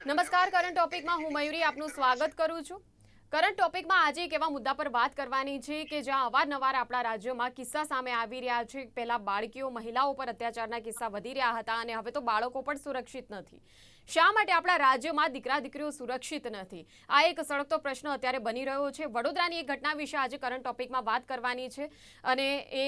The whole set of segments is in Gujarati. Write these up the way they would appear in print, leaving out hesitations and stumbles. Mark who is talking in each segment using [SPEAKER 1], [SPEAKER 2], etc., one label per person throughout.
[SPEAKER 1] નમસ્કાર. કરંટ ટોપિકમાં હું મયુરી આપનું સ્વાગત કરું છું. કરંટ ટોપિકમાં આજે એક એવા મુદ્દા પર વાત કરવાની છે કે જ્યાં અવારનવાર આપણા રાજ્યોમાં કિસ્સા સામે આવી રહ્યા છે. પહેલા બાળકીઓ, મહિલાઓ પર અત્યાચારના કિસ્સા વધી રહ્યા હતા અને હવે તો બાળકો પણ સુરક્ષિત નથી. શા માટે આપણા રાજ્યોમાં દીકરા દીકરીઓ સુરક્ષિત નથી? આ એક સળગતો પ્રશ્ન અત્યારે બની રહ્યો છે. વડોદરાની એક ઘટના વિશે આજે કરંટ ટોપિકમાં વાત કરવાની છે અને એ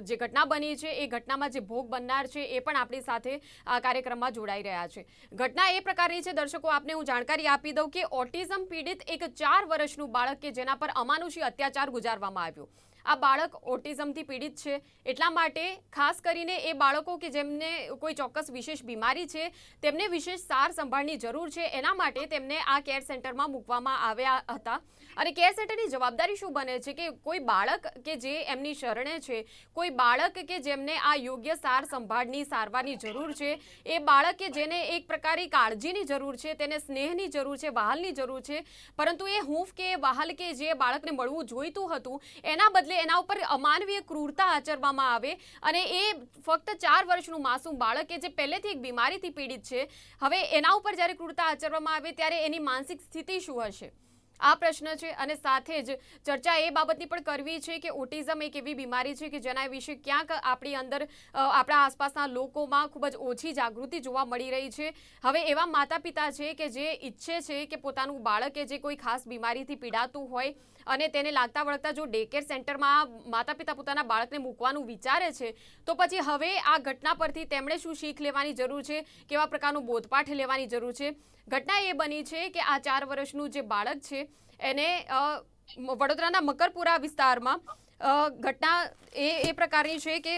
[SPEAKER 1] જે ઘટના બની છે એ ઘટનામાં જે ભોગ બનનાર છે એ પણ આપણી સાથે આ કાર્યક્રમમાં જોડાઈ રહ્યા છે. ઘટના એ પ્રકારની છે, દર્શકો, આપને હું જાણકારી આપી દઉં કે ઓટિઝમ પીડિત એક 4 વર્ષનું બાળક કે જેના પર અમાનુષી અત્યાચાર ગુજારવામાં આવ્યો. આ બાળક ઓટિઝમથી પીડિત છે, એટલા માટે ખાસ કરીને એ બાળકો કે જેમને કોઈ ચોક્કસ વિશેષ બીમારી છે તેમને વિશેષ સાર સંભાળની જરૂર છે, એના માટે તેમને આ કેર સેન્ટરમાં મૂકવામાં આવ્યા હતા. અને કેર સેન્ટરની જવાબદારી શું બને છે કે કોઈ બાળક કે જે એમની શરણે છે, કોઈ બાળક કે જેમને આ યોગ્ય સાર સંભાળની સારવારની જરૂર છે, એ બાળક કે જેને એક પ્રકારે કાળજીની જરૂર છે, તેને સ્નેહની જરૂર છે, વહાલની જરૂર છે, પરંતુ એ હૂંફ કે વહાલ કે જે બાળકને મળવું જોઈતું હતું એના બદલે એના ઉપર અમાનવીય ક્રૂરતા આચરવામાં આવે અને એ ફક્ત 4 વર્ષનું માસૂમ બાળક કે જે પહેલેથી એક બીમારીથી પીડિત છે, હવે એના ઉપર જ્યારે ક્રૂરતા આચરવામાં આવે ત્યારે એની માનસિક સ્થિતિ શું હશે? આ પ્રશ્ન છે. અને સાથે જ ચર્ચા એ બાબતની પણ કરવી છે કે ઓટિઝમ એક એવી બીમારી છે કે જેના વિશે ક્યાંક આપણી અંદર આપણા આસપાસના લોકોમાં ખૂબ જ ઓછી જાગૃતિ જોવા મળી રહી છે. હવે એવા માતા પિતા છે કે જે ઈચ્છે છે કે પોતાનું બાળક કે જે કોઈ ખાસ બીમારીથી પીડાતું હોય અને તેને લાગતા વળગતા જો ડે કેર સેન્ટરમાં માતા પિતા પોતાના બાળકને મૂકવાનું વિચારે છે, તો પછી હવે આ ઘટના પરથી તેમણે શું શીખ લેવાની જરૂર છે, કેવા પ્રકારનું બોધપાઠ લેવાની જરૂર છે? ઘટના એ બની છે કે આ 4 વર્ષનું જે બાળક છે એને વડોદરાના મકરપુરા વિસ્તારમાં ઘટના એ પ્રકારની છે કે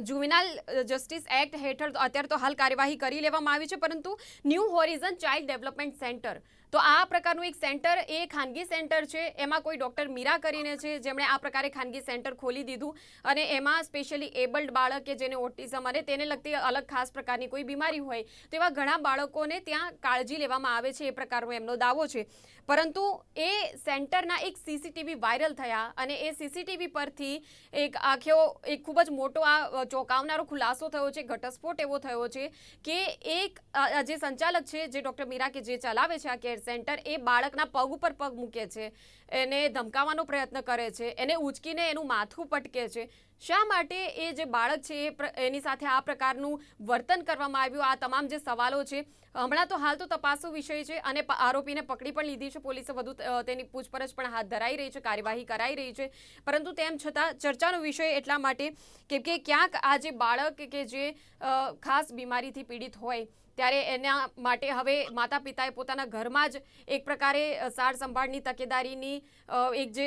[SPEAKER 1] જુવેનાઇલ જસ્ટિસ એક્ટ હેઠળ અત્યારે તો હાલ કાર્યવાહી કરી લેવામાં આવી છે, પરંતુ new horizon child development centre, તો આ પ્રકારનું એક સેન્ટર, એ ખાનગી સેન્ટર છે. એમાં કોઈ ડૉક્ટર મીરા કરીને છે જેમણે આ પ્રકારે ખાનગી સેન્ટર ખોલી દીધું અને એમાં સ્પેશિયલી એબલ્ડ બાળક કે જેને ઓટિઝમ અને તેને લગતી અલગ ખાસ પ્રકારની કોઈ બીમારી હોય તો એવા ઘણા બાળકોને ત્યાં કાળજી લેવામાં આવે છે, એ પ્રકારનો એમનો દાવો છે. પરંતુ એ સેન્ટરના એક સીસીટીવી વાયરલ થયા અને એ સીસીટીવી પરથી એક ખૂબ જ મોટો આ ચોંકાવનારો ખુલાસો થયો છે, ઘટસ્ફોટ એવો થયો છે કે એક જે સંચાલક છે, જે ડૉક્ટર મીરા કે જે ચલાવે છે આ કેર સેન્ટર, એ બાળકના પગ ઉપર પગ મૂકે છે, એને ધમકાવવાનો પ્રયત્ન કરે છે, એને ઉંચકીને એનું માથું પટકે છે. શા માટે એ જે બાળક છે એની સાથે આ પ્રકારનું વર્તન કરવામાં આવ્યું? આ તમામ જે સવાલો છે, હમણાં તો હાલ તો તપાસનો વિષય છે અને આરોપીને પકડી પણ લીધી છે પોલીસે, વધુ તેની પૂછપરછ પણ હાથ ધરાઈ રહી છે, કાર્યવાહી કરાઈ રહી છે. પરંતુ તેમ છતાં ચર્ચાનો વિષય એટલા માટે કેમ કે ક્યાંક આ જે બાળક કે જે ખાસ બીમારીથી પીડિત હોય ત્યારે એના માટે હવે માતા પિતાએ પોતાના ઘરમાં જ એક પ્રકારે સાર સંભાળની તકેદારીની એક જે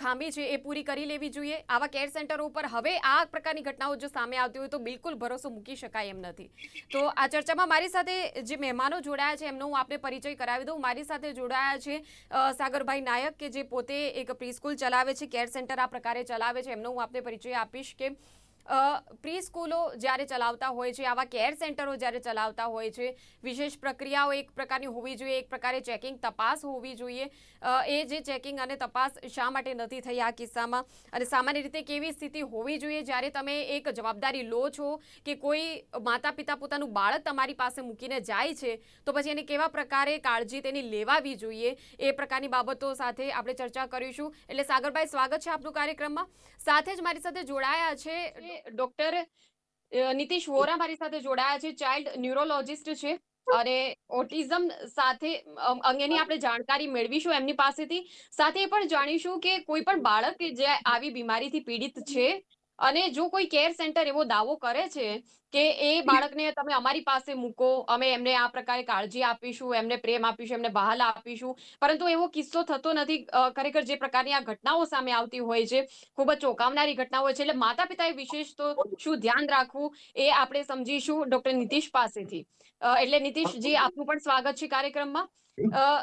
[SPEAKER 1] ખામી છે એ પૂરી કરી લેવી જોઈએ. આવા કેર સેન્ટરો ઉપર હવે આ પ્રકારની ઘટનાઓ જો સામે આવતી હોય તો બિલકુલ ભરોસો મૂકી શકાય એમ નથી. તો આ ચર્ચામાં મારી સાથે જે મહેમાનો જોડાયા છે એમનો હું આપને પરિચય કરાવી દઉં. મારી સાથે જોડાયા છે સાગરભાઈ નાયક કે જે પોતે એક પ્રી-સ્કૂલ ચલાવે છે, કેર સેન્ટર આ પ્રકારે ચલાવે છે. એમનો હું આપને પરિચય આપીશ કે પ્રી સ્કૂલો જ્યારે ચલાવતા હોય છે, આવા કેર સેન્ટરો જ્યારે ચલાવતા હોય છે, વિશેષ પ્રક્રિયાઓ એક પ્રકારની હોવી જોઈએ, એક પ્રકારે ચેકિંગ તપાસ હોવી જોઈએ. એ જે ચેકિંગ અને તપાસ શા માટે નથી થઈ આ કિસ્સામાં? અને સામાન્ય રીતે કેવી સ્થિતિ હોવી જોઈએ જ્યારે તમે એક જવાબદારી લો છો કે કોઈ માતા પિતા પોતાનું બાળક તમારી પાસે મૂકીને જાય છે તો પછી એને કેવા પ્રકારે કાળજી તેની લેવાવી જોઈએ, એ પ્રકારની બાબતો સાથે આપણે ચર્ચા કરીશું. એટલે સાગરભાઈ, સ્વાગત છે આપનું કાર્યક્રમમાં. સાથે જ મારી સાથે જોડાયા છે ડોક્ટર નીતિશ વોરા, મારી સાથે જોડાયા છે, ચાઇલ્ડ ન્યુરોલોજિસ્ટ છે અને ઓટિઝમ સાથે અંગેની આપણે જાણકારી મેળવીશું એમની પાસેથી. સાથે એ પણ જાણીશું કે કોઈ પણ બાળક કે જે આવી બીમારીથી પીડિત છે અને જો કોઈ કેર સેન્ટર એવો દાવો કરે છે કે એ બાળકને તમે અમારી પાસે મૂકો, અમે એમને આ પ્રકારે કાળજી આપીશું, એમને પ્રેમ આપીશું, એમને બહાલ આપીશું, પરંતુ એવો કિસ્સો થતો નથી. ખરેખર જે પ્રકારની આ ઘટનાઓ સામે આવતી હોય છે, ખૂબ જ ચોંકાવનારી ઘટના હોય છે, એટલે માતા પિતાએ વિશેષ તો શું ધ્યાન રાખવું એ આપણે સમજીશું ડોક્ટર નીતિશ પાસેથી. એટલે નીતિશજી, આપનું પણ સ્વાગત છે કાર્યક્રમમાં.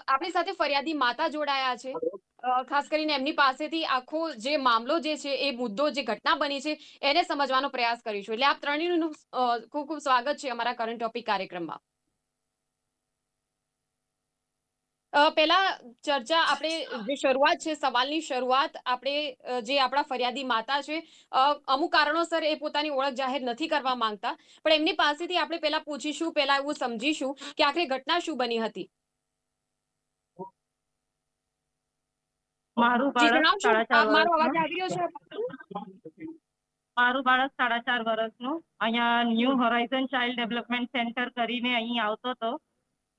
[SPEAKER 1] આપણી સાથે ફરિયાદી માતા જોડાયા છે. ખાસ કરીને એમની પાસેથી આખો જે મામલો જે છે, એ મુદ્દો જે ઘટના બની છે એને સમજવાનો પ્રયાસ કરીશું. એટલે આપ ત્રણેયનું ખૂબ ખૂબ સ્વાગત છે અમારા કરંટ ટોપિક કાર્યક્રમમાં. પહેલા ચર્ચા આપણે જે શરૂઆત છે, સવાલની શરૂઆત આપણે જે આપણા ફરિયાદી માતા છે, અમુક કારણોસર એ પોતાની ઓળખ જાહેર નથી કરવા માંગતા, પણ એમની પાસેથી આપણે પહેલા પૂછીશું, પહેલા એવું સમજીશું કે આખરે ઘટના શું બની હતી.
[SPEAKER 2] મારું
[SPEAKER 1] જી
[SPEAKER 2] બાળક
[SPEAKER 1] જણાવશો,
[SPEAKER 2] 4.5
[SPEAKER 1] મારો
[SPEAKER 2] વર્ષનું.
[SPEAKER 1] અવાજ આવી રહ્યો છે આપને?
[SPEAKER 2] મારું બાળક 4.5 વર્ષનું અહીંયા ન્યૂ
[SPEAKER 1] હમ,
[SPEAKER 2] હોરાઇઝન ચાઇલ્ડ ડેવલપમેન્ટ સેન્ટર કરીને અહીં આવતો હતો,
[SPEAKER 1] હમ,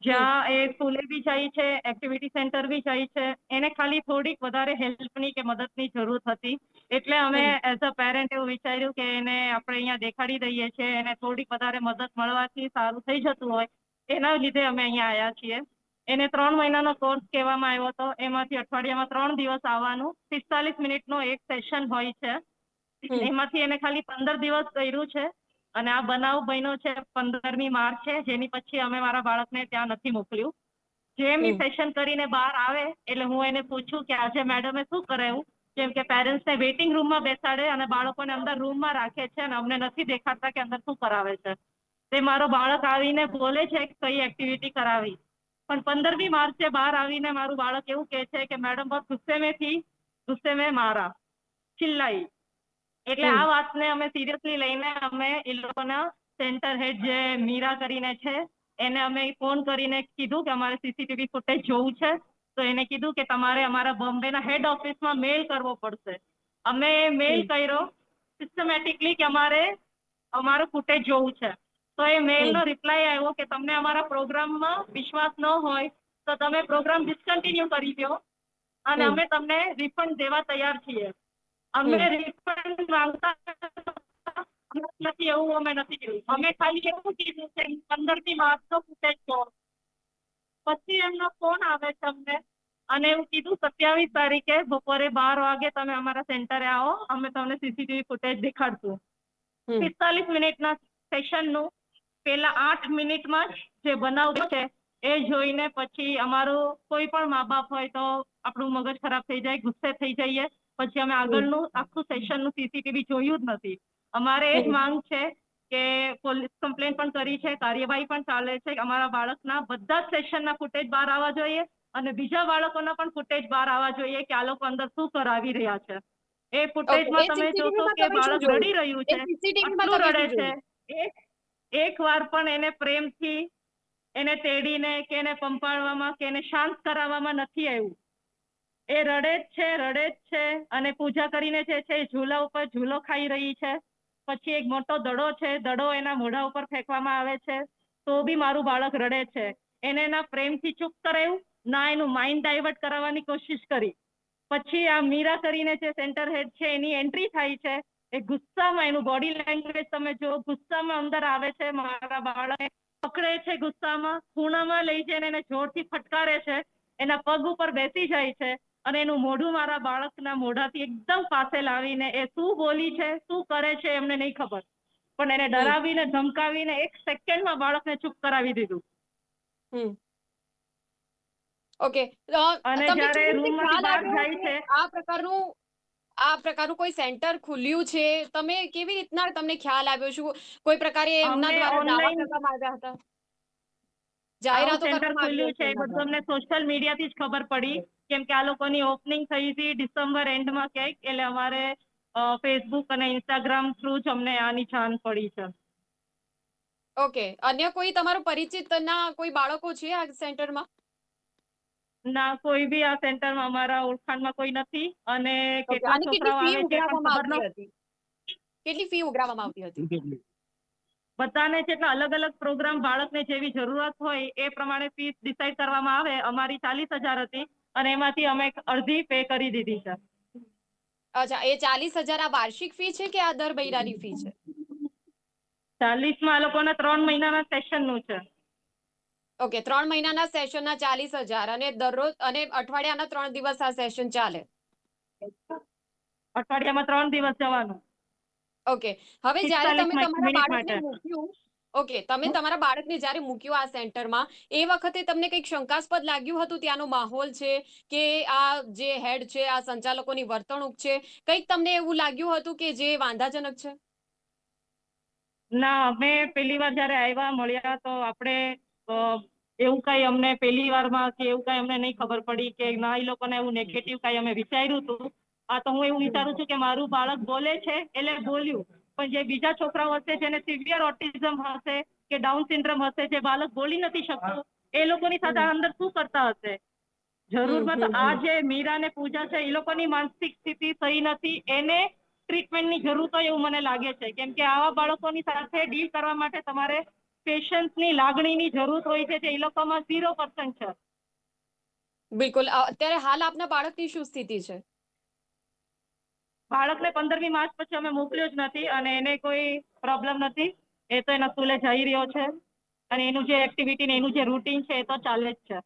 [SPEAKER 2] જ્યાં એ સ્કૂલે બી જાય છે, એક્ટિવિટી સેન્ટર બી જાય છે. એને ખાલી થોડીક વધારે હેલ્પની કે મદદની જરૂર હતી, એટલે અમે
[SPEAKER 1] હમ,
[SPEAKER 2] એઝ અ પેરેન્ટ એવું વિચાર્યું કે એને આપણે અહીંયા દેખાડી દઈએ છીએ. એને થોડીક વધારે મદદ મળવાથી સારું થઈ જતું હોય, એના લીધે અમે અહીંયા આવ્યા છીએ. એને 3 મહિનાનો કોર્સ કહેવામાં આવ્યો હતો. એમાંથી અઠવાડિયામાં 3 દિવસ આવવાનું, 45 મિનિટનો એક સેશન હોય છે.
[SPEAKER 1] હમ,
[SPEAKER 2] એમાંથી એને ખાલી 15 દિવસ કર્યું છે. અને આ બનાવ બન્યો છે 15મી માર્ચે, જેની પછી અમે મારા બાળકને ત્યાં નથી મોકલ્યું. જેમ ઈ
[SPEAKER 1] હમ,
[SPEAKER 2] સેશન કરીને બહાર આવે એટલે હું એને પૂછું કે આજે મેડમે શું કરાયું. જેમ કે પેરેન્ટ્સને વેઇટિંગ રૂમમાં બેસાડે અને બાળકોને અંદર રૂમમાં રાખે છે અને અમને નથી દેખાડતા કે અંદર શું કરાવે છે. તે મારો બાળક આવીને બોલે છે કે કઈ એક્ટિવિટી કરાવી, પણ 15મી માર્ચે બહાર આવીને મારું બાળક એવું કહે છે કે મેડમ બહુ ગુસ્સે મેં મારા, ચિલ્લાઈ. એટલે આ
[SPEAKER 1] હમ,
[SPEAKER 2] વાતને અમે સિરિયસલી લઈને અમે એ લોકોના સેન્ટર હેડ જે મીરા કરીને છે એને અમે ફોન કરીને કીધું કે અમારે સીસીટીવી ફૂટેજ જોવું છે. તો એને કીધું કે તમારે અમારા બોમ્બેના હેડ ઓફિસમાં મેલ કરવો પડશે. અમે મેલ
[SPEAKER 1] હમ,
[SPEAKER 2] કર્યો સિસ્ટમેટિકલી કે અમારે અમારું ફૂટેજ જોવું છે. તો એ મેલનો
[SPEAKER 1] હમ,
[SPEAKER 2] રિપ્લાય આવ્યો કે તમને અમારા પ્રોગ્રામમાં વિશ્વાસ ન હોય તો તમે પ્રોગ્રામ ડિસકન્ટિન્યુ કરી દો અને
[SPEAKER 1] હમ,
[SPEAKER 2] અમે તમને રિફંડ દેવા તૈયાર છીએ. અમે
[SPEAKER 1] હમ,
[SPEAKER 2] રિફંડ માંગતા નથી, એવું અમે નથી કર્યું. અમે ખાલી એવું કીધું છે 15મી માર્ચનો ફૂટેજ જો. પછી એમનો ફોન આવે છે અમને અને એવું કીધું 27 તારીખે બપોરે 12 વાગે તમે અમારા સેન્ટરે આવો, અમે તમને સીસીટીવી ફૂટેજ દેખાડશું.
[SPEAKER 1] હમ,
[SPEAKER 2] 45 મિનિટના સેશનનું પેલા 8 મિનિટમાં જ જે બનાવ છે એ જોઈને પછી અમારું કોઈ પણ મા બાપ હોય તો આપણું મગજ ખરાબ થઈ જાય, ગુસ્સે થઈ જઈએ. પછી અમે
[SPEAKER 1] હમ,
[SPEAKER 2] આગળનું આખું સેશનનું સીસીટીવી જોયું જ નથી. અમારે એ જ
[SPEAKER 1] હમ.
[SPEAKER 2] માંગ છે કે પોલીસ કમ્પ્લેન પણ કરી છે, કાર્યવાહી પણ ચાલે છે. અમારા બાળકના બધા જ સેશનના ફૂટેજ બહાર આવવા જોઈએ અને બીજા બાળકોના પણ ફૂટેજ બહાર આવવા જોઈએ કે આ લોકો અંદર શું કરાવી રહ્યા છે. એ
[SPEAKER 1] ઓકે,
[SPEAKER 2] ફૂટેજમાં
[SPEAKER 1] એ
[SPEAKER 2] તમે જોશો
[SPEAKER 1] સીસીટીવીમાં
[SPEAKER 2] કે
[SPEAKER 1] તમે શું
[SPEAKER 2] બાળક
[SPEAKER 1] જોયું?
[SPEAKER 2] રડી રહ્યું
[SPEAKER 1] એ
[SPEAKER 2] છે,
[SPEAKER 1] સીસીટીવીમાં
[SPEAKER 2] આટલું
[SPEAKER 1] તમે
[SPEAKER 2] રડે
[SPEAKER 1] શું
[SPEAKER 2] છે.
[SPEAKER 1] જોયું?
[SPEAKER 2] એક વાર પણ એને પ્રેમથી એને તેડીને કે એને પંપાળવામાં કે એને શાંત કરાવવામાં નથી આવ્યું. એ રડે જ છે, રડે જ છે. અને પૂજા કરીને જે છે એ ઝૂલા ઉપર ઝૂલો ખાઈ રહી છે. પછી એક મોટો દડો છે, દડો એના મોઢા ઉપર ફેંકવામાં આવે છે, તો બી મારું બાળક રડે છે. એને એના પ્રેમથી ચૂપ કરાયું, ના એનું માઇન્ડ ડાયવર્ટ કરાવવાની કોશિશ કરી. પછી આ મીરા કરીને જે સેન્ટર હેડ છે એની એન્ટ્રી થાય છે. એ ગુસ્સામાં એનું બોડી લેંગ્વેજ તમે જો, ગુસ્સામાં અંદર આવે છે. મારા બાળક પકડે છે, ગુસ્સામાં ખૂણામાં લઈ જઈને એને જોરથી ફટકારે છે. એના પગ ઉપર બેસી જાય છે અને એનું મોઢું મારા બાળકના મોઢાથી એકદમ પાસે લાવીને એ શું બોલી છે, શું કરે છે એમને નહીં ખબર, પણ એને
[SPEAKER 1] હમ,
[SPEAKER 2] ડરાવીને ધમકાવીને 1 સેકન્ડમાં બાળકને ચૂપ કરાવી દીધું.
[SPEAKER 1] હમ. ઓકે,
[SPEAKER 2] અને
[SPEAKER 1] તમને
[SPEAKER 2] જ્યારે
[SPEAKER 1] કેવી રીતે
[SPEAKER 2] રૂમમાંથી
[SPEAKER 1] ખ્યાલ
[SPEAKER 2] બહાર
[SPEAKER 1] આવ્યો
[SPEAKER 2] જાય
[SPEAKER 1] કે
[SPEAKER 2] છે.
[SPEAKER 1] આ પ્રકારનું કોઈ સેન્ટર ખુલ્યું છે? તમે કેવી રીતના તમને ખ્યાલ આવ્યો? શું કોઈ પ્રકારે એમના
[SPEAKER 2] અમને
[SPEAKER 1] દ્વારા દાવા
[SPEAKER 2] ઓનલાઈન
[SPEAKER 1] કરવામાં આવ્યા હતા?
[SPEAKER 2] આવું
[SPEAKER 1] જાહેરાતો
[SPEAKER 2] સેન્ટર
[SPEAKER 1] કરવામાં આવી
[SPEAKER 2] ખુલ્યું
[SPEAKER 1] હશે
[SPEAKER 2] છે એ
[SPEAKER 1] એમના
[SPEAKER 2] બધું
[SPEAKER 1] દ્વારા.
[SPEAKER 2] અમને સોશિયલ મીડિયાથી જ ખબર પડી. કેમ કે આ લોકોની ઓપનિંગ થઈ હતી ડિસેમ્બર એન્ડમાં ક્યાંક, એટલે અમારે ફેસબુક અને ઇન્સ્ટાગ્રામ થ્રુ જ અમને આની જાણ પડી છે.
[SPEAKER 1] ઓકે, અન્ય કોઈ તમારો પરિચિતના કોઈ બાળકો છે આ સેન્ટરમાં?
[SPEAKER 2] ના, કોઈ બી આ સેન્ટરમાં અમારા ઓળખાણમાં કોઈ નથી. અને
[SPEAKER 1] ઓકે,
[SPEAKER 2] કેટલા
[SPEAKER 1] અને કેટલી
[SPEAKER 2] છોકરાઓ
[SPEAKER 1] ફી
[SPEAKER 2] આવે છે એ પણ
[SPEAKER 1] ઉઘરાવવામાં
[SPEAKER 2] ખબર ન.
[SPEAKER 1] આવતી હતી? કેટલી ફી ઉઘરાવવામાં આવતી હતી?
[SPEAKER 2] બધાને જેટલા અલગ અલગ પ્રોગ્રામ બાળકને જેવી જરૂરત હોય એ પ્રમાણે ફીસ ડિસાઈડ કરવામાં આવે. અમારી 40,000 હતી અને એમાંથી અમે અડધી પે કરી દીધી છે.
[SPEAKER 1] અચ્છા, એ 40,000 આ વાર્ષિક ફી છે કે આ દર મહિનાની ફી છે?
[SPEAKER 2] 40માં આ લોકોના 3 મહિનાના સેશનનું છે.
[SPEAKER 1] ઓકે, 3 મહિનાના સેશનના 40,000 અને દરરોજ અને અઠવાડિયાના 3 દિવસ આ સેશન ચાલે.
[SPEAKER 2] અઠવાડિયામાં 3 દિવસ જવાનું.
[SPEAKER 1] ઓકે, હવે જ્યારે
[SPEAKER 2] 45
[SPEAKER 1] તમે તમારા
[SPEAKER 2] મિનિટ
[SPEAKER 1] બાળકને
[SPEAKER 2] માટે.
[SPEAKER 1] મૂક્યું, ઓકે, તમે તમારા બાળકને જ્યારે મૂક્યું આ સેન્ટરમાં, એ વખતે તમને કંઈક શંકાસ્પદ લાગ્યું હતું? ત્યાંનો માહોલ છે કે આ જે હેડ છે, આ સંચાલકોની વર્તણૂક છે, કંઈક તમને એવું લાગ્યું હતું કે જે વાંધાજનક છે?
[SPEAKER 2] ના, અમે પહેલી વાર જ્યારે આવ્યા મળ્યા તો આપણે એવું કઈ અમને પહેલી વારમાં કે એવું કઈ અમને નહીં ખબર પડી કે ના એ લોકોને એવું નેગેટિવ કઈ અમે વિચાર્યું હતું. આ તો હું એવું વિચારું છું કે મારું બાળક બોલે છે એટલે બોલ્યું, પણ જે બીજા છોકરાઓ હશે જેને સિવિયર ઓટિઝમ હશે કે ડાઉન સિન્ડ્રોમ હશે, જે બાળક બોલી નથી શકતું, એ લોકોની સાથે આ અંદર શું કરતા હશે? જરૂરમાં તો આ જે મીરા ને પૂજા છે એ લોકોની માનસિક સ્થિતિ સહી નથી, એને ટ્રીટમેન્ટની જરૂર તો એવું મને લાગે છે, કેમ કે આવા બાળકોની સાથે ડીલ કરવા માટે તમારે પેશન્સની લાગણીની જરૂર હોય છે, જે એ લોકોમાં 0% છે.
[SPEAKER 1] બિલકુલ. અત્યારે હાલ આપના બાળકની શું સ્થિતિ છે?
[SPEAKER 2] બાળકને 15મી માર્ચ પછી અમે મોકલ્યો જ નથી અને એને કોઈ પ્રોબ્લેમ નથી. એ તો એના સ્કૂલે જઈ રહ્યો છે અને એનું જે એક્ટિવિટી ને એનું જે રૂટીન છે એ તો ચાલે જ છે.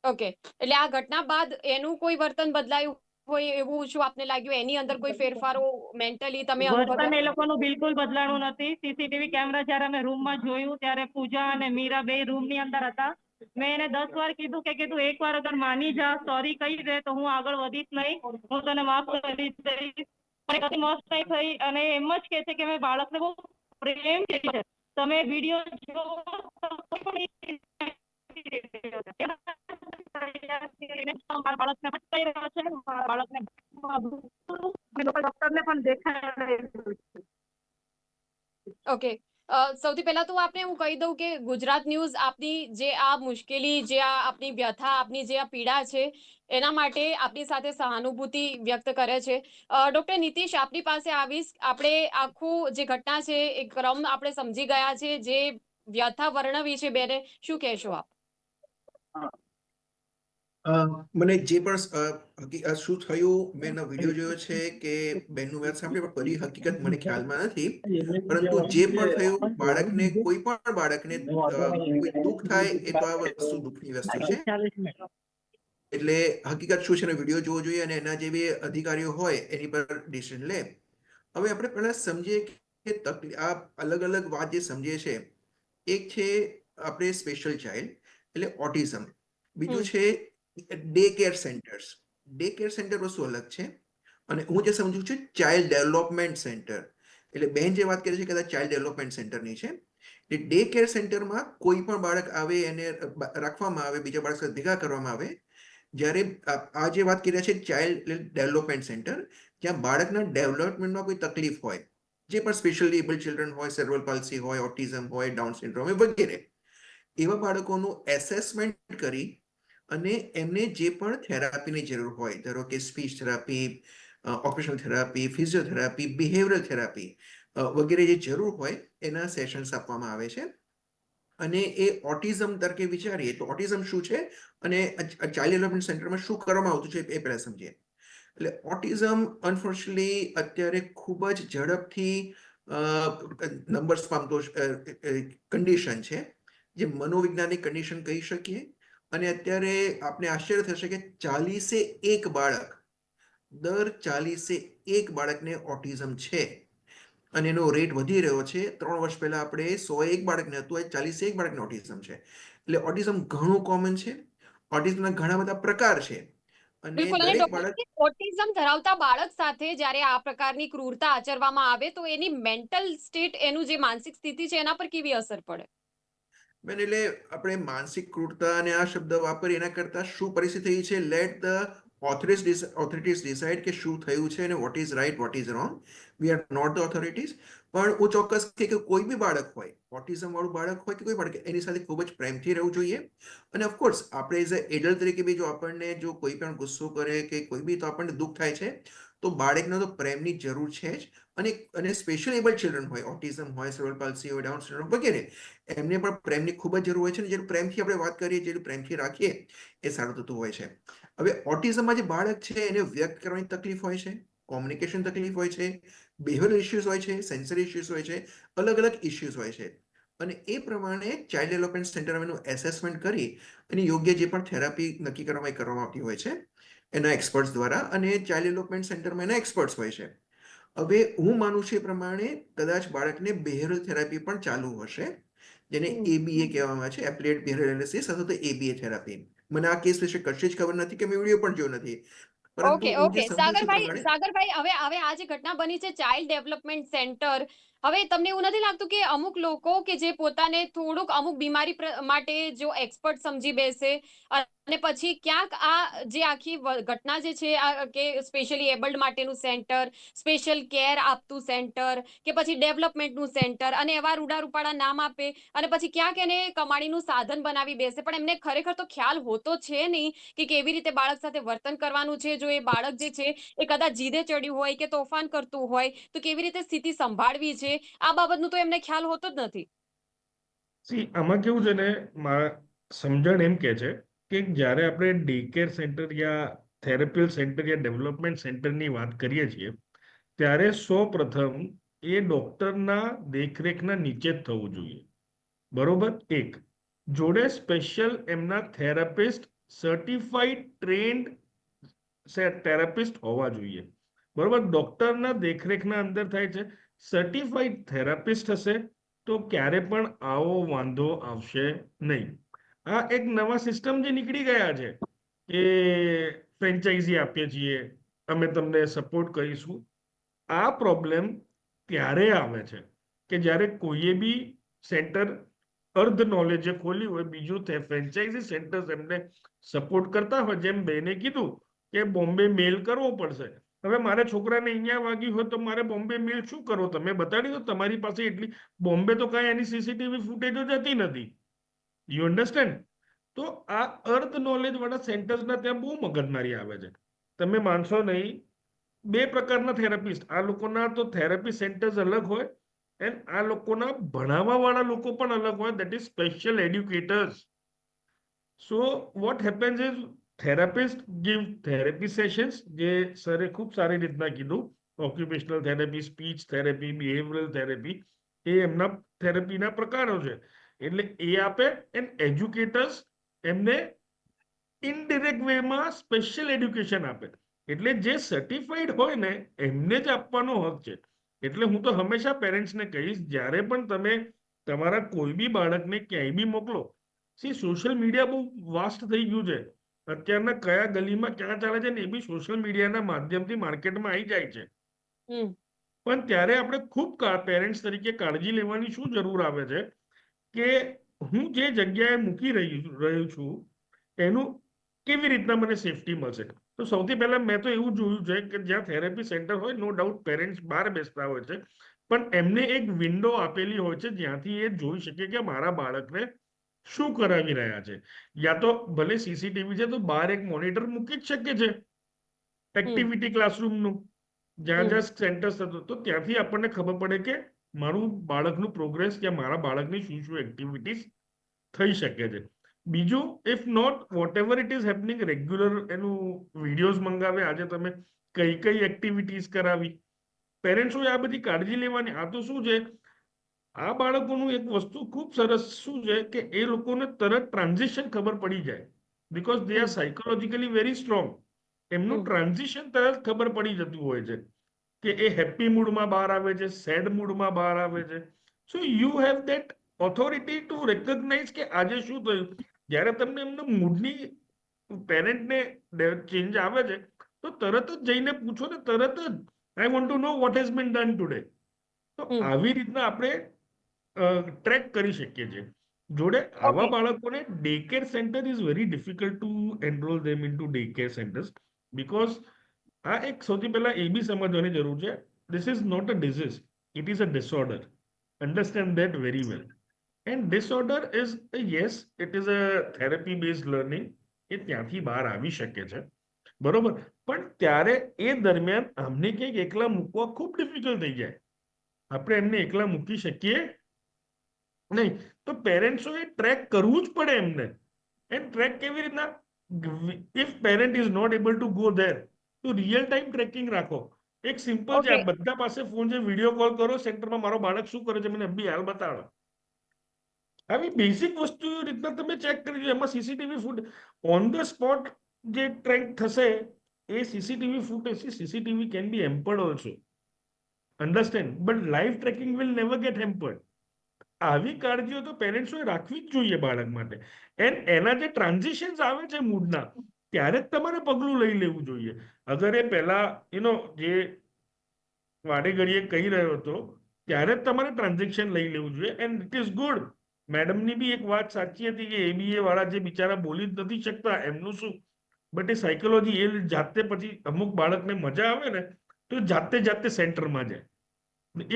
[SPEAKER 1] ઓકે. એટલે આ ઘટના બાદ એનું કોઈ વર્તન બદલાયું હોય એવું શું આપને લાગ્યું? એની અંદર કોઈ ફેરફારો મેન્ટલી તમે
[SPEAKER 2] વર્તન
[SPEAKER 1] અનુભવ્યા?
[SPEAKER 2] એ લોકોનું બિલકુલ બદલાણું નથી. સીસીટીવી કેમેરા જ્યારે અમે રૂમમાં જોયું ત્યારે પૂજા અને મીરા બે રૂમની અંદર હતા. મેં એને 10 વાર કીધું કે તું એકવાર અગર માની જા, સોરી કહી દે તો હું આગળ વધીશ નહીં, હું તને માફ કરી દઈશ. પણ કદી માફ નહીં થઈ અને એમ જ કહે છે કે મેં બાળકને બહુ પ્રેમથી છે. તમે વિડીયો જો તો પણ મારા બાળકને કહી રહ્યો છે, મારા બાળકને ડોક્ટરને પણ દેખાડ્યું છે.
[SPEAKER 1] ઓકે. સૌથી પહેલા તો આપને હું કહી દઉં કે ગુજરાત ન્યૂઝ આપની જે આ મુશ્કેલી, જે આ આપની વ્યથા, આપની જે આ પીડા છે, એના માટે આપની સાથે સહાનુભૂતિ વ્યક્ત કરે છે. ડોક્ટર નીતિશ, આપની પાસે આવીશ. આપણે આખું જે ઘટના છે એ ક્રમ આપણે સમજી ગયા છે, જે વ્યથા વર્ણવી છે બેને, શું કહેશો આપ?
[SPEAKER 3] મને જે પણ શું થયું, મેં એનો વિડીયો જોયો છે કે બેનનું વાત સાંભળી, પણ બધી હકીકત મને ખ્યાલમાં નથી. પરંતુ જે પણ થયું, બાળકને કોઈ પણ બાળકને કોઈ દુઃખ થાય એ તો આ વસ્તુ દુઃખની વસ્તુ છે. એટલે હકીકત શું છે એનો વિડીયો જોવો જોઈએ અને એના જે બી અધિકારીઓ હોય એની પર ડિસિઝન લે. હવે આપણે પહેલા સમજીએ કે આ અલગ અલગ વાત જે સમજીએ છે, એક છે આપણે સ્પેશિયલ ચાઇલ્ડ એટલે ઓટિઝમ, બીજું છે day care centres. Day care centre વસ્તુ અલગ છે અને હું જે સમજુ છું ચાઇલ્ડ ડેવલપમેન્ટ સેન્ટર, એટલે બેન જે વાત કરી છે કદાચ ચાઇલ્ડ ડેવલપમેન્ટ સેન્ટરની છે. એટલે ડે કેર સેન્ટરમાં કોઈ પણ બાળક આવે એને રાખવામાં આવે, બીજા બાળક સાથે ભેગા કરવામાં આવે. જ્યારે આ જે વાત કરી રહ્યા છે ચાઇલ્ડ ડેવલપમેન્ટ સેન્ટર, જ્યાં બાળકના ડેવલપમેન્ટમાં કોઈ તકલીફ હોય, જે પણ સ્પેશિયલી એબલ ચિલ્ડ્રન હોય, સેરેબ્રલ પાલ્સી હોય, ઓટિઝમ હોય, ડાઉન સિન્ડ્રોમ હોય વગેરે, એવા બાળકોનું એસેસમેન્ટ કરી અને એમને જે પણ થેરાપીની જરૂર હોય, ધારો કે speech therapy, occupational therapy, physiotherapy, behavioural therapy વગેરે જે જરૂર હોય એના સેશન્સ આપવામાં આવે છે. અને એ ઓટિઝમ તરીકે વિચારીએ તો ઓટિઝમ શું છે અને ચાઇલ્ડ ડેવલપમેન્ટ સેન્ટરમાં શું કરવામાં આવતું છે એ પહેલા સમજીએ. એટલે ઓટિઝમ અનફોર્ચ્યુનેટલી અત્યારે ખૂબ જ ઝડપથી નંબર્સ પામતો કન્ડિશન છે, જે મનોવૈજ્ઞાનિક કન્ડિશન કહી શકીએ. અને અત્યારે આપને આશ્ચર્ય થશે કે 41 બાળક, દર 41 બાળકને ઓટિઝમ છે અને એનો રેટ વધી રહ્યો છે. 3 વર્ષ પહેલા આપણે 101 બાળકને હતું, 41 બાળકને ઓટિઝમ છે. એટલે ઓટિઝમ ઘણું કોમન છે. ઓટિઝમના ઘણા બધા પ્રકાર છે અને
[SPEAKER 1] બિલકુલ. અને
[SPEAKER 3] દરેક બાળક
[SPEAKER 1] ડોક્ટર, ઓટિઝમ ધરાવતા બાળક સાથે જ્યારે આ પ્રકારની ક્રૂરતા આચરવામાં આવે તો એની મેન્ટલ સ્ટેટ, એનું જે માનસિક સ્થિતિ છે એના પર કેવી અસર પડે?
[SPEAKER 3] બેન, એટલે આપણે માનસિક ક્રૂરતા અને આ શબ્દ વાપરીએ એના કરતા શું પરિસ્થિતિ થઈ છે, લેટ ધ ઓથોરિટીઝ ડિસાઇડ કે શું થયું છે અને what is right, what is wrong. We are not the authorities. પણ હું ચોક્કસ કે કોઈ બી બાળક હોય, ઓટિઝમ વાળું બાળક હોય કે કોઈ બાળક, એની સાથે ખૂબ જ પ્રેમથી રહેવું જોઈએ. અને ઓફકોર્સ આપણે એઝ અ એડલ્ટ તરીકે બી જો આપણને જો કોઈ પણ ગુસ્સો કરે કે કોઈ બી, તો આપણને દુઃખ થાય છે. તો બાળકને તો પ્રેમની જરૂર છે જ. અને સ્પેશિયલ એબલ ચિલ્ડ્રન હોય, ઓટિઝમ હોય, સેરેબ્રલ પાલ્સી હોય, ડાઉન સિન્ડ્રોમ વગેરે, એમને પણ પ્રેમની ખૂબ જ જરૂર હોય છે. અને જેટલું પ્રેમથી આપણે વાત કરીએ, જેટલું પ્રેમથી રાખીએ એ સારું થતું હોય છે. હવે ઓટિઝમમાં જે બાળક છે એને વ્યક્ત કરવાની તકલીફ હોય છે, કોમ્યુનિકેશન તકલીફ હોય છે, બિહેવિયરલ ઇશ્યુઝ હોય છે, સેન્સરી ઇશ્યુઝ હોય છે, અલગ અલગ ઇશ્યુઝ હોય છે. અને એ પ્રમાણે ચાઇલ્ડ ડેવલપમેન્ટ સેન્ટરમાં એનું એસેસમેન્ટ કરી અને યોગ્ય જે પણ થેરાપી નક્કી કરવામાં આવતી હોય છે એના એક્સપર્ટ્સ દ્વારા. અને ચાઇલ્ડ ડેવલપમેન્ટ સેન્ટરમાં એના એક્સપર્ટ્સ હોય છે. હવે હું માનું છું એ પ્રમાણે કદાચ બાળકને બિહેવિયરલ થેરાપી પણ ચાલુ હશે, જેને ABA કહેવામાં આવે છે, એપ્લાઇડ બિહેવિયરલ એનાલિસિસ, અથવા તો ABA થેરાપી. મને આ કેસ વિશે કશી જ ખબર નથી કે મેં વિડીયો પણ જોયો નથી. પરંતુ
[SPEAKER 1] ઓકે,
[SPEAKER 3] હું
[SPEAKER 1] ઓકે.
[SPEAKER 3] જે સમજુ છું
[SPEAKER 1] સાગરભાઈ, હવે આ જે ઘટના બની છે ચાઇલ્ડ ડેવલપમેન્ટ સેન્ટર, હવે તમને એવું નથી લાગતું કે અમુક લોકો કે જે પોતાને થોડુંક અમુક બીમારી માટે જો એક્સપર્ટ સમજી બેસે અને પછી ક્યાંક આ જે આખી ઘટના જે છે કે સ્પેશિયલી એબલ્ડ માટેનું સેન્ટર, સ્પેશિયલ કેર આપતું સેન્ટર કે પછી ડેવલપમેન્ટનું સેન્ટર અને એવા રૂડા રૂપાળા નામ આપે અને પછી ક્યાંક એને કમાણીનું સાધન બનાવી બેસે, પણ એમને ખરેખર તો ખ્યાલ હોતો છે નહીં કે કેવી રીતે બાળક સાથે વર્તન કરવાનું છે. જો એ બાળક જે છે એ કદાચ જીદે ચડ્યું હોય કે તોફાન કરતું હોય તો કેવી રીતે સ્થિતિ સંભાળવી છે, આ બાબતનું તો એમને ખ્યાલ હોતો જ નથી.
[SPEAKER 4] આમાં કેવું છે ને, મારા સમજણ એમ કે છે કે જ્યારે આપણે ડે કેર સેન્ટર યા થેરેપી સેન્ટર યા ડેવલપમેન્ટ સેન્ટરની વાત કરીએ છીએ, ત્યારે સૌ પ્રથમ એ ડોક્ટરના દેખરેખના નીચે જ થવું જોઈએ. બરોબર? એક જોડે સ્પેશિયલ એમના થેરાપિસ્ટ, સર્ટિફાઈડ ટ્રેન્ડ થેરાપિસ્ટ હોવા જોઈએ. બરોબર? ડોક્ટરના દેખરેખના અંદર થાય છે. સર્ટિફાઈડ થેરાપિસ્ટ હશે તો ક્યારે પણ આવો વાંધો આવશે નહીં. આ એક નવા સિસ્ટમ જે નીકળી ગયા છે કે ફ્રેન્ચાઇઝી આપીએ છીએ, અમે તમને સપોર્ટ કરીશું. આ પ્રોબ્લેમ ત્યારે આવે છે કે જ્યારે કોઈએ બી સેન્ટર અર્ધ નોલેજે ખોલ્યું હોય, બીજું ફ્રેન્ચાઇઝી સેન્ટર્સ એમને સપોર્ટ કરતા હોય. જેમ બેને કીધું કે બોમ્બે મેલ કરવો પડશે. હવે મારે છોકરાને અહીંયા વાગ્યું હોય તો મારે બોમ્બે મેલ શું કરો? તમે બતાડી દો. તમારી પાસે એટલી બોમ્બે તો કાંઈ એની સીસીટીવી ફૂટેજો જતી નથી. You understand? તો આ અર્ધ નોલેજ વાળા સેન્ટર્સના ત્યાં બહુ મગજમારી આવે છે. તમે માનશો નહીં, બે પ્રકારના થેરાપિસ્ટ. આ લોકોના તો થેરાપી સેન્ટર્સ અલગ હોય એન્ડ આ લોકોના ભણાવવા વાળા લોકો પણ અલગ હોય, that is special educators. So what happens is therapist give therapy sessions, જે સરે ખૂબ સારી રીતના કીધું. Occupational therapy, speech therapy, behavioural therapy, એ એમના થેરેપીના પ્રકારો છે. એટલે એ આપે એન્ડ એજ્યુકેટર્સ એમને ઇનડિરેક્ટ વેમાં સ્પેશિયલ એડ્યુકેશન આપે. એટલે જે સર્ટિફાઈડ હોય ને એમને જ આપવાનો હક છે. એટલે હું તો હંમેશા પેરેન્ટ્સને કહીશ, જ્યારે પણ તમે તમારા કોઈ બી બાળકને ક્યાંય બી મોકલો. સોશિયલ મીડિયા બહુ વાસ્ટ થઈ ગયું છે. અત્યારના કયા ગલીમાં ક્યાં ચાલે છે ને એ બી સોશિયલ મીડિયાના માધ્યમથી માર્કેટમાં આવી જાય છે. પણ ત્યારે આપણે ખૂબ પેરેન્ટ્સ તરીકે કાળજી લેવાની શું જરૂર આવે છે કે હું જે જગ્યાએ મૂકી રહ્યો છું એનું કેવી રીતના મને સેફટી મળશે. તો સૌથી પહેલા મેં તો એવું જોયું છે કે જ્યાં થેરેપી સેન્ટર હોય, નો ડાઉટ પેરેન્ટ્સ બહાર બેસતા હોય છે, પણ એમને એક વિન્ડો આપેલી હોય છે જ્યાંથી એ જોઈ શકે કે મારા બાળકને શું કરાવી રહ્યા છે. યા તો ભલે સીસીટીવી છે તો બહાર એક મોનિટર મૂકી જ શકે છે એક્ટિવિટી ક્લાસરૂમનું, જ્યાં જ્યાં સેન્ટર્સ થતું, તો ત્યાંથી આપણને ખબર પડે કે મારું બાળકનું પ્રોગ્રેસ કે મારા બાળકની શું શું એક્ટિવિટીઝ થઈ શકે છે. બીજું, if not whatever it is happening, regular એનું વિડીયોઝ મંગાવે. આજે તમે કઈ કઈ એક્ટિવિટીઝ કરાવી, પેરેન્ટ્સોએ આ બધી કાળજી લેવાની. આ તો શું છે, આ બાળકોનું એક વસ્તુ ખૂબ સરસ શું છે કે એ લોકોને તરત ટ્રાન્ઝિશન ખબર પડી જાય, because they are psychologically very strong. એમનું ટ્રાન્ઝિશન તરત ખબર પડી જતું હોય છે કે એ હેપી મૂડમાં બહાર આવે છે, સેડ મૂડમાં બહાર આવે છે. So you have that authority to recognise કે આજે શું થયું. જ્યારે તમને એમના મૂડની પેરેન્ટને ચેન્જ આવે છે તો તરત જ જઈને પૂછો ને, તરત જ I want to know what has been done today. તો આવી રીતના આપણે ટ્રેક કરી શકીએ છીએ. જોડે આવા બાળકોને day care center is very difficult to enroll them into day care centers, because આ એક સૌથી પહેલા એ બી સમજવાની જરૂર છે, this is not a disease, it is a disorder. Understand that very well. And disorder is yes, it is a therapy based learning. એ ત્યાંથી બહાર આવી શકે છે, બરોબર. પણ ત્યારે એ દરમિયાન અમને ક્યાંક એકલા મૂકવા ખૂબ ડિફિકલ્ટ થઈ જાય. આપણે એમને એકલા મૂકી શકીએ નહીં. તો પેરેન્ટ્સોએ ટ્રેક કરવું જ પડે એમને. એન્ડ ટ્રેક કેવી રીતના? If parent is not able to go there તો રિયલ ટાઈમ ટ્રેકિંગ રાખો. એક સિમ્પલ છે, બધા પાસે ફોન છે, વિડીયો કોલ કરો સેન્ટરમાં, મારો બાળક શું કરે છે મને અભી હાલ બતાડો. આવી બેઝિક વસ્તુ રીતના તમે ચેક કરી દો. એમાં CCTV foot on the spot જે ટ્રેક થશે એ CCTV footage. CCTV can be hampered also, understand, but live tracking will never get hampered. આવી કાળજીઓ તો પેરેન્ટ્સોએ રાખવી જ જોઈએ બાળક માટે. એન્ડ એના જે ટ્રાન્ઝિશન્સ આવે છે મૂડના, ત્યારે જ તમારે પગલું લઈ લેવું જોઈએ. અગર એ પહેલા જે વાડે ઘડીએ કહી રહ્યો હતો ત્યારે જ તમારે ટ્રાન્ઝેક્શન લઈ લેવું જોઈએ એન્ડ ઇટ ઇઝ ગુડ. મેડમની બી એક વાત સાચી હતી કે ABA વાળા જે બિચારા બોલી જ નથી શકતા એમનું શું, બટ એ સાયકોલોજી એ જાતે પછી અમુક બાળકને મજા આવે ને તો જાતે સેન્ટરમાં જાય.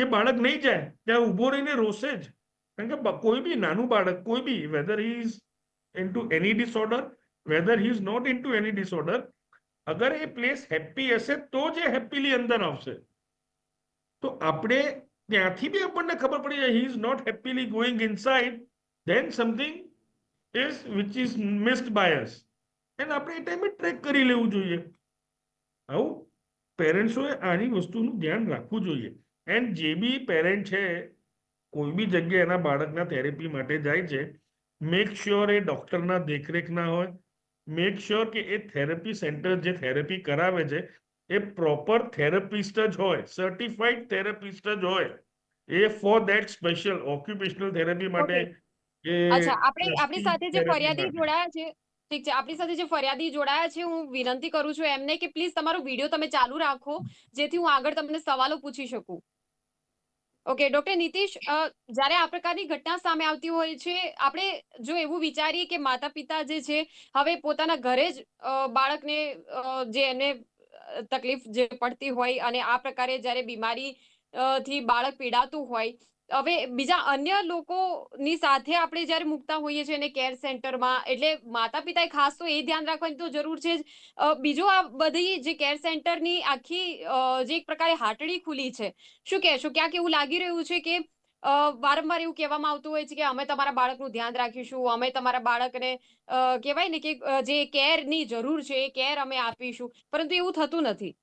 [SPEAKER 4] એ બાળક નહીં જાય ત્યાં ઊભો રહીને રોશે જ, કારણ કે કોઈ બી નાનું બાળક કોઈ બી whether he is into any disorder whether he is not into any disorder, અગર એ પ્લેસ હેપી હશે તો જ એ હેપીલી અંદર આવશે. તો આપણે ત્યાંથી બી આપણને ખબર પડી જાય he is not happily going inside, then something is which is missed by us, and આપણે એ ટાઈમે ટ્રેક કરી લેવું જોઈએ. આવું પેરેન્ટ્સોએ આની વસ્તુનું ધ્યાન રાખવું જોઈએ. એન્ડ જે બી પેરેન્ટ છે કોઈ બી જગ્યાએ એના બાળકના થેરેપી માટે જાય છે, મેક શ્યોર એ ડોક્ટરના દેખરેખના હોય, મેક શ્યોર કે એ થેરેપી સેન્ટર જે થેરેપી કરાવે છે એ પ્રોપર થેરેપિસ્ટ જ હોય, સર્ટિફાઈડ થેરેપિસ્ટ જ હોય. એ for that special occupational therapy માટે
[SPEAKER 1] ઓકે.
[SPEAKER 4] કે
[SPEAKER 1] અચ્છા, આપણી સાથે જે
[SPEAKER 4] થેરેપી
[SPEAKER 1] ફરિયાદી
[SPEAKER 4] માટે.
[SPEAKER 1] જોડાયા છે, ઠીક છે, આપણી સાથે જે ફરિયાદી જોડાયા છે, હું વિનંતી કરું છું એમને કે પ્લીઝ તમારો વિડીયો તમે ચાલુ રાખો, જેથી હું આગળ તમને સવાલો પૂછી શકું. ઓકે, ડોક્ટર નીતિશ, જ્યારે આ પ્રકારની ઘટના સામે આવતી હોય છે, આપણે જો એવું વિચારીએ કે માતા પિતા જે છે હવે પોતાના ઘરે જ બાળકને જે એને તકલીફ જે પડતી હોય અને આ પ્રકારે જ્યારે બીમારી થી બાળક પીડાતું હોય, હવે બીજા અન્ય લોકોની સાથે આપણે જ્યારે મૂકતા હોઈએ છીએ એને કેર સેન્ટરમાં, એટલે માતા પિતાએ ખાસ તો એ ધ્યાન રાખવાની તો જરૂર છે જ. બીજું આ બધી જે કેર સેન્ટરની આખી જે એક પ્રકારે હાટડી ખુલી છે, શું કહેશો? ક્યાંક એવું લાગી રહ્યું છે કે વારંવાર એવું કહેવામાં આવતું હોય છે કે અમે તમારા બાળકનું ધ્યાન રાખીશું, અમે તમારા બાળકને કહેવાય ને કે જે કેરની જરૂર છે એ કેર અમે આપીશું, પરંતુ એવું થતું નથી.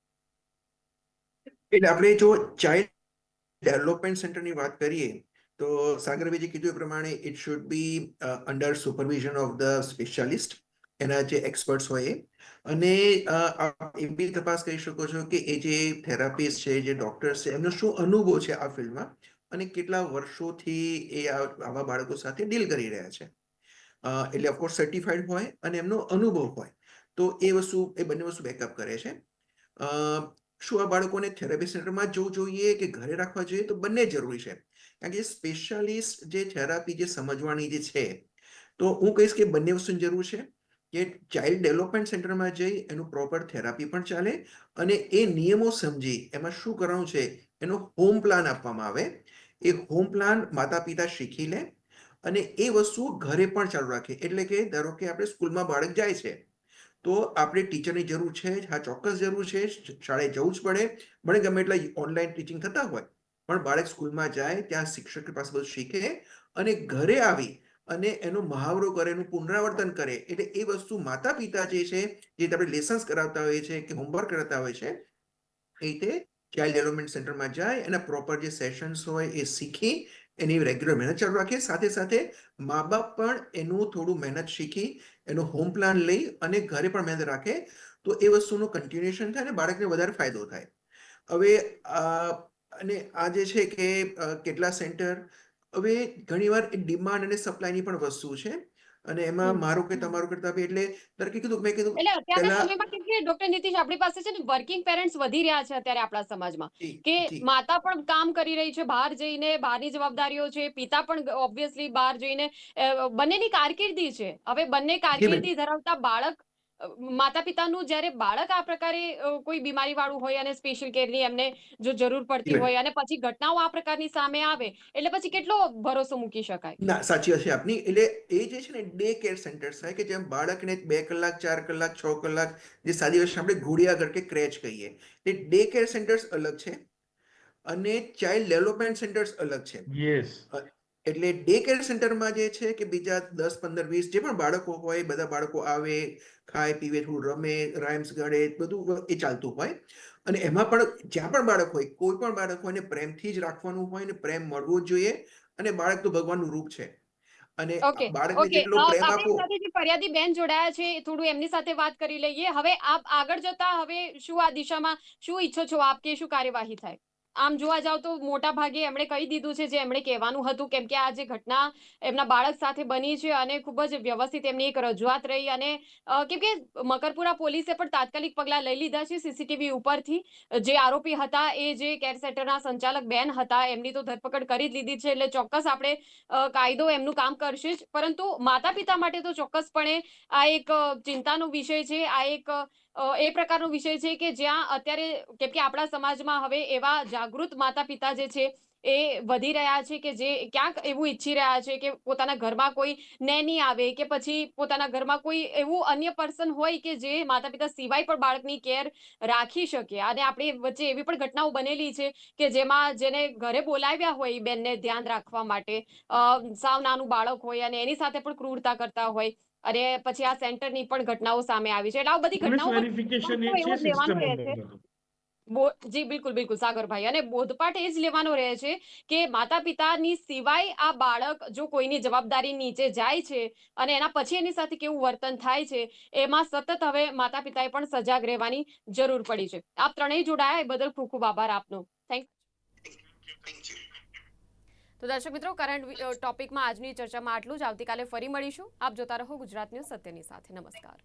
[SPEAKER 3] એટલે આપણે જો ચાઇલ્ડ ડેવલપમેન્ટ સેન્ટરની વાત કરીએ તો સાગરભાઈ જે કીધું એ પ્રમાણે it should be under supervision of the specialist, એના જે એક્સપર્ટ્સ હોય એ. અને આપ એ બી તપાસ કરી શકો છો કે એ જે થેરાપિસ્ટ છે, જે ડોક્ટર્સ છે, એમનો શું અનુભવ છે આ ફિલ્ડમાં અને કેટલા વર્ષોથી એ આવા બાળકો સાથે ડીલ કરી રહ્યા છે. એટલે ઓફકોર્સ સર્ટિફાઈડ હોય અને એમનો અનુભવ હોય તો એ બંને વસ્તુ બેકઅપ કરે છે. શું આ બાળકોને થેરાપી સેન્ટરમાં જવું જોઈએ કે ઘરે રાખવા જોઈએ? તો બંને જરૂરી છે, કારણ કે સ્પેશિયાલિસ્ટ જે થેરાપી જે સમજવાની જે છે, તો હું કહીશ કે બંને વસ્તુની જરૂર છે. કે ચાઇલ્ડ ડેવલપમેન્ટ સેન્ટરમાં જઈ એનું પ્રોપર થેરાપી પણ ચાલે અને એ નિયમો સમજી એમાં શું કરવાનું છે એનો હોમ પ્લાન આપવામાં આવે. એ હોમ પ્લાન માતા પિતા શીખી લે અને એ વસ્તુ ઘરે પણ ચાલુ રાખે. એટલે કે ધારો કે આપણે સ્કૂલમાં બાળક જાય છે તો આપણે ટીચરની જરૂર છે, હા ચોક્કસ જરૂર છે, શાળાએ જવું જ પડે, ભલે ગમે એટલા ઓનલાઈન ટીચિંગ થતા હોય, પણ બાળક સ્કૂલમાં જાય ત્યાં શિક્ષક પાસે બધું શીખે અને ઘરે આવી અને એનો મહાવરો કરે, એનું પુનરાવર્તન કરે. એટલે એ વસ્તુ માતા પિતા જે છે, જે આપણે લેસન્સ કરાવતા હોઈએ છીએ કે હોમવર્ક કરાવતા હોય છે, એ રીતે ચાઇલ્ડ ડેવલપમેન્ટ સેન્ટરમાં જાય એના પ્રોપર જે સેશન્સ હોય એ શીખી એની રેગ્યુલર મહેનત ચાલુ રાખે. સાથે સાથે મા બાપ પણ એનું થોડું મહેનત શીખી એનો હોમ પ્લાન લઈ અને ઘરે પણ મહેનત રાખે તો એ વસ્તુનું કન્ટિન્યુએશન થાય અને બાળકને વધારે ફાયદો થાય. હવે અને આ જે છે કે કેટલા સેન્ટર, હવે ઘણીવાર એ ડિમાન્ડ અને સપ્લાયની પણ વસ્તુ છે અને એમાં મારું કે તમારું કરતા એટલે તરકે કીધું મેં કીધું
[SPEAKER 1] એટલે અત્યારના
[SPEAKER 3] પહેલા
[SPEAKER 1] સમયમાં કેમ કે ડોક્ટર નીતિશ આપણી પાસે છે ને વર્કિંગ પેરેન્ટ્સ વધી રહ્યા છે અત્યારે આપણા સમાજમાં,
[SPEAKER 3] જી
[SPEAKER 1] કે
[SPEAKER 3] જી
[SPEAKER 1] માતા પણ કામ કરી રહી છે બહાર જઈને, બહારની જવાબદારીઓ છે, પિતા પણ ઓબ્વિયસલી બહાર જઈને, બંનેની કારકિર્દી છે. હવે બંને
[SPEAKER 3] જી બેન
[SPEAKER 1] કારકિર્દી ધરાવતા બાળક, માતા પિતાનું જ્યારે બાળક આ પ્રકારે કોઈ બીમારી વાળું હોય અને સ્પેશિયલ કેરની એમને જો જરૂર
[SPEAKER 3] જી
[SPEAKER 1] પડતી
[SPEAKER 3] બેન
[SPEAKER 1] હોય અને પછી ઘટનાઓ આ પ્રકારની સામે આવે એટલે પછી કેટલો ભરોસો મૂકી શકાય?
[SPEAKER 3] ના સાચી વાત છે આપની. એટલે એ જે છે ને ડે કેર સેન્ટર્સ થાય કે જેમ બાળકને 2 કલાક 4 કલાક 6 કલાક જે સાદી વર્ષે આપણે ઘોડિયાઘર કે ક્રેચ કહીએ, એ ડે કેર સેન્ટર્સ અલગ છે અને ચાઇલ્ડ ડેવલપમેન્ટ સેન્ટર્સ અલગ છે.
[SPEAKER 4] યસ.
[SPEAKER 3] એટલે ડે કેર સેન્ટરમાં જે છે કે બીજા 10 15 20 જે પણ બાળકો હોય, બધા બાળકો આવે, ખાય પીવે, થોડું રમે, રાઇમ્સ ગાડે, બધું એ ચાલતું હોય. અને એમાં પણ જ્યાં પણ બાળક હોય, કોઈ પણ બાળક હોય એને પ્રેમથી જ રાખવાનું હોય અને પ્રેમ મળવો જ જોઈએ. અને બાળક તો ભગવાનનું રૂપ છે અને
[SPEAKER 1] ઓકે,
[SPEAKER 3] બાળકને
[SPEAKER 1] ઓકે.
[SPEAKER 3] જેટલો પ્રેમ
[SPEAKER 1] આપણી
[SPEAKER 3] આપો.
[SPEAKER 1] સાથે જે ફરિયાદી બેન જોડાયા છે થોડું એમની સાથે વાત કરી લઈએ. હવે આપ આગળ જતા હવે શું આ દિશામાં શું ઈચ્છો છો આપ કે શું કાર્યવાહી થાય? આમ જોવા જાવ તો મોટા ભાગે એમણે કહી દીધું છે જે એમણે કહેવાનું હતું, કેમ કે આ જે ઘટના એમના બાળક સાથે બની છે અને ખૂબ જ વ્યવસ્થિત એમની એક રજૂઆત રહી. અને કેમ કે મકરપુરા પોલીસે પણ તાત્કાલિક પગલાં લઈ લીધા છે સીસીટીવી ઉપરથી. જે આરોપી હતા એ જે કેર સેન્ટરના સંચાલક બેન હતા એમની તો ધરપકડ કરી જ લીધી છે, એટલે ચોક્કસ આપણે કાયદો એમનું કામ કરશે જ. પરંતુ માતા પિતા માટે તો ચોક્કસપણે આ એક ચિંતાનો વિષય છે. આ એક એ પ્રકારનો વિષય છે કે જ્યાં અત્યારે, કેમ કે આપણા સમાજમાં હવે એવા જાગૃત માતા પિતા જે છે એ વધી રહ્યા છે કે જે ક્યાંક એવું ઈચ્છી રહ્યા છે કે પોતાના ઘરમાં કોઈ નેની આવે કે પછી પોતાના ઘરમાં કોઈ એવું અન્ય પર્સન હોય કે જે માતા પિતા સિવાય પણ બાળકની કેર રાખી શકે. અને આપણી વચ્ચે એવી પણ ઘટનાઓ બનેલી છે કે જેમાં જેને ઘરે બોલાવ્યા હોય ઈ બેનને ધ્યાન રાખવા માટે, સાવ નાનું બાળક હોય અને એની સાથે પણ ક્રૂરતા કરતા હોય, અને પછી આ સેન્ટરની પણ ઘટનાઓ સામે આવી છે. એટલે આ બધી
[SPEAKER 4] પોલીસ
[SPEAKER 1] ઘટનાઓ પર
[SPEAKER 4] વેરિફિકેશન એ
[SPEAKER 1] બોધપાઠ
[SPEAKER 4] છે
[SPEAKER 1] એવો જ લેવાનો
[SPEAKER 4] સિસ્ટમ
[SPEAKER 1] રહે છે.
[SPEAKER 4] અમલમાં.
[SPEAKER 1] જી બિલકુલ બિલકુલ સાગરભાઈ, અને બોધપાઠ એ જ લેવાનો રહે છે કે માતા પિતાની સિવાય આ બાળક જો કોઈની જવાબદારી નીચે જાય છે અને એના પછી એની સાથે કેવું વર્તન થાય છે, એમાં સતત હવે માતા પિતાએ પણ સજાગ રહેવાની જરૂર પડી છે. આપ ત્રણેય જોડાયા એ બદલ ખૂબ ખૂબ આભાર આપનો. Thank
[SPEAKER 3] thank you.
[SPEAKER 1] તો દર્શક મિત્રો, કરંટ ટોપિકમાં આજની ચર્ચામાં આટલું જ. આવતીકાલે ફરી મળીશું. આપ જોતા રહો ગુજરાત ન્યૂઝ સત્યની સાથે. નમસ્કાર.